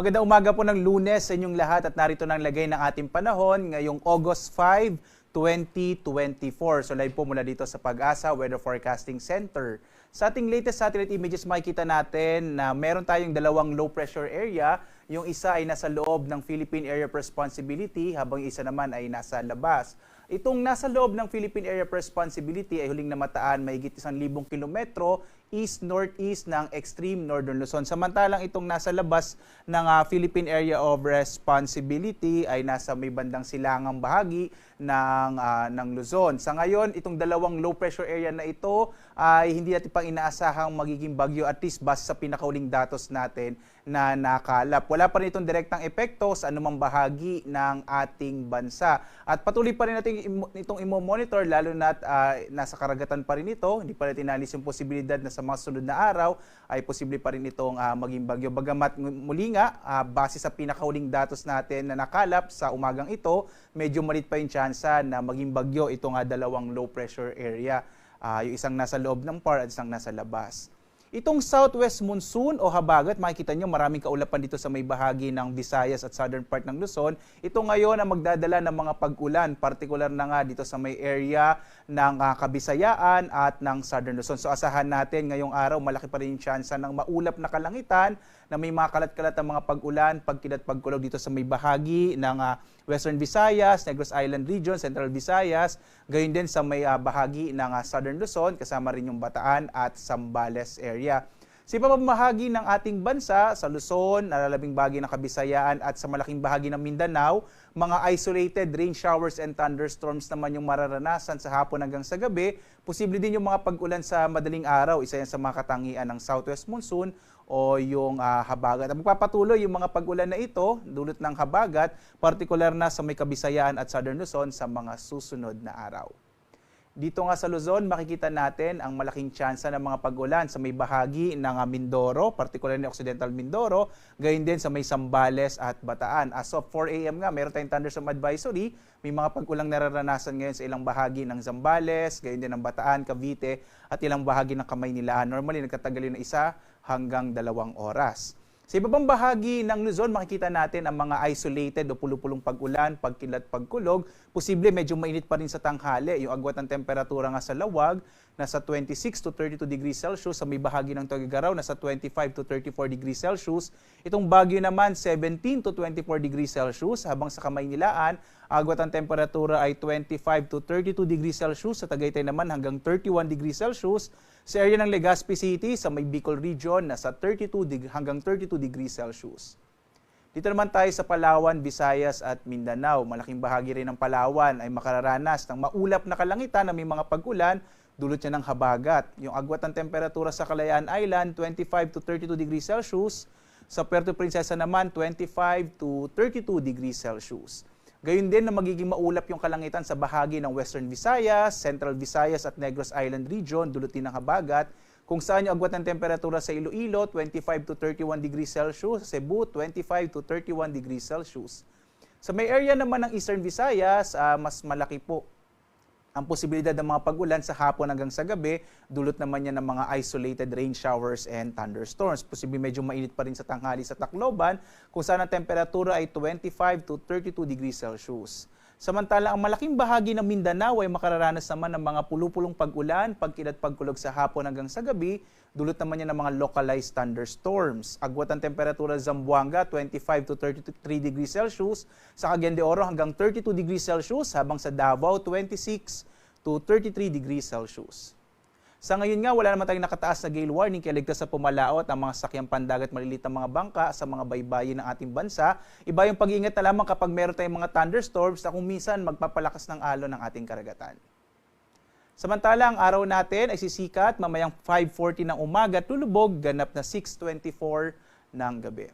Magandang umaga po ng Lunes sa inyong lahat at narito na ang lagay ng ating panahon ngayong August 5, 2024. So live po mula dito sa Pag-asa Weather Forecasting Center. Sa ating latest satellite images makikita natin na meron tayong dalawang low pressure area. Yung isa ay nasa loob ng Philippine Area of Responsibility habang isa naman ay nasa labas. Itong nasa loob ng Philippine Area of Responsibility ay huling namataan mahigit 1,000 kilometro east-northeast ng extreme northern Luzon. Samantalang itong nasa labas ng Philippine Area of Responsibility ay nasa may bandang silangang bahagi ng Luzon. Sa ngayon, itong dalawang low pressure area na ito ay hindi natin pang inaasahang magiging bagyo at least base sa pinakauling datos natin na nakalap. Wala pa rin itong direktang epekto sa anumang bahagi ng ating bansa. At patuloy pa rin natin itong imo-monitor lalo na nasa karagatan pa rin ito. Hindi pa natin inalis yung posibilidad na sa mga sunod na araw ay posible pa rin itong maging bagyo. Bagamat muli nga, base sa pinakauling datos natin na nakalap sa umagang ito, medyo malit pa yung tsansa na maging bagyo itong dalawang low pressure area. Yung isang nasa loob ng PAR at isang nasa labas. Itong southwest monsoon o habagat, makikita nyo maraming kaulapan dito sa may bahagi ng Visayas at southern part ng Luzon. Ito ngayon ang magdadala ng mga pag-ulan, partikular na nga dito sa may area ng Kabisayaan at ng southern Luzon. So asahan natin ngayong araw, malaki pa rin yung tsansa ng maulap na kalangitan na may mga kalat-kalat ng mga pag-ulan, pagkilat, pagkulog dito sa may bahagi ng Western Visayas, Negros Island Region, Central Visayas, gayon din sa may bahagi ng Southern Luzon, kasama rin yung Bataan at Zambales area. Sa ibang bahagi ng ating bansa, sa Luzon, nalalabing bahagi ng Kabisayaan at sa malaking bahagi ng Mindanao, mga isolated rain showers and thunderstorms naman yung mararanasan sa hapon hanggang sa gabi. Posible din yung mga pag-ulan sa madaling araw, isa yan sa mga katangian ng southwest monsoon o yung habagat. Magpapatuloy yung mga pag-ulan na ito, dulot ng habagat, partikular na sa may Kabisayaan at Southern Luzon sa mga susunod na araw. Dito nga sa Luzon, makikita natin ang malaking tsansa ng mga pag-ulan sa may bahagi ng Mindoro, partikular na Occidental Mindoro, gayon din sa may Zambales at Bataan. As of 4 a.m. nga, meron tayong thunderstorm advisory. May mga pag-ulang nararanasan ngayon sa ilang bahagi ng Zambales, gayon din ng Bataan, Cavite, at ilang bahagi ng Kamaynilaan. Normally, nagtatagal yun na 1 hanggang 2 oras. Sa ibang bahagi ng Luzon, makikita natin ang mga isolated o pulo-pulong pag-ulan, pagkilat, pagkulog. Posible medyo mainit pa rin sa tanghali. Yung agwat ng temperatura nga sa Lawag, nasa 26 to 32 degrees Celsius. Sa may bahagi ng Tuguegarao, nasa 25 to 34 degrees Celsius. Itong Baguio naman, 17 to 24 degrees Celsius. Habang sa Kamaynilaan, agwat ng temperatura ay 25 to 32 degrees Celsius. Sa Tagaytay naman hanggang 31 degrees Celsius. Sa area ng Legazpi City, sa may Bicol Region, nasa 32 hanggang 32 degrees Celsius. Dito naman tayo sa Palawan, Visayas at Mindanao. Malaking bahagi rin ng Palawan ay makararanas ng maulap na kalangitan na may mga pag-ulan, dulot niya ng habagat. Yung agwat ng temperatura sa Kalayaan Island, 25 to 32 degrees Celsius. Sa Puerto Princesa naman, 25 to 32 degrees Celsius. Gayun din na magiging maulap yung kalangitan sa bahagi ng Western Visayas, Central Visayas at Negros Island Region, dulot din ng habagat, kung saan yung agwat ng temperatura sa Iloilo, 25 to 31 degrees Celsius, sa Cebu, 25 to 31 degrees Celsius. Sa may area naman ng Eastern Visayas, mas malaki po ang posibilidad ng mga pag-ulan sa hapon hanggang sa gabi, dulot naman yan ng mga isolated rain showers and thunderstorms. Posible medyo mainit pa rin sa tanghali sa Tacloban, kung saan ang temperatura ay 25 to 32 degrees Celsius. Samantala, ang malaking bahagi ng Mindanao ay makararanas naman ng mga pulupulong pag-ulan, pagkilat, pagkulog sa hapon hanggang sa gabi, dulot naman yan ng mga localized thunderstorms. Agwat ang temperatura sa Zamboanga, 25 to 33 degrees Celsius, sa Cagayan de Oro hanggang 32 degrees Celsius, habang sa Davao, 26 to 33 degrees Celsius. Sa ngayon nga, wala naman tayong nakataas na gale warning kaya ligtas sa pumalaot ang mga sakyang pandagat malilit na mga bangka sa mga baybayin ng ating bansa. Iba yung pag-iingat na lamang kapag meron tayong mga thunderstorms na kung minsan magpapalakas ng alon ng ating karagatan. Samantala, ang araw natin ay sisikat mamayang 5:40 ng umaga at lulubog ganap na 6:24 ng gabi.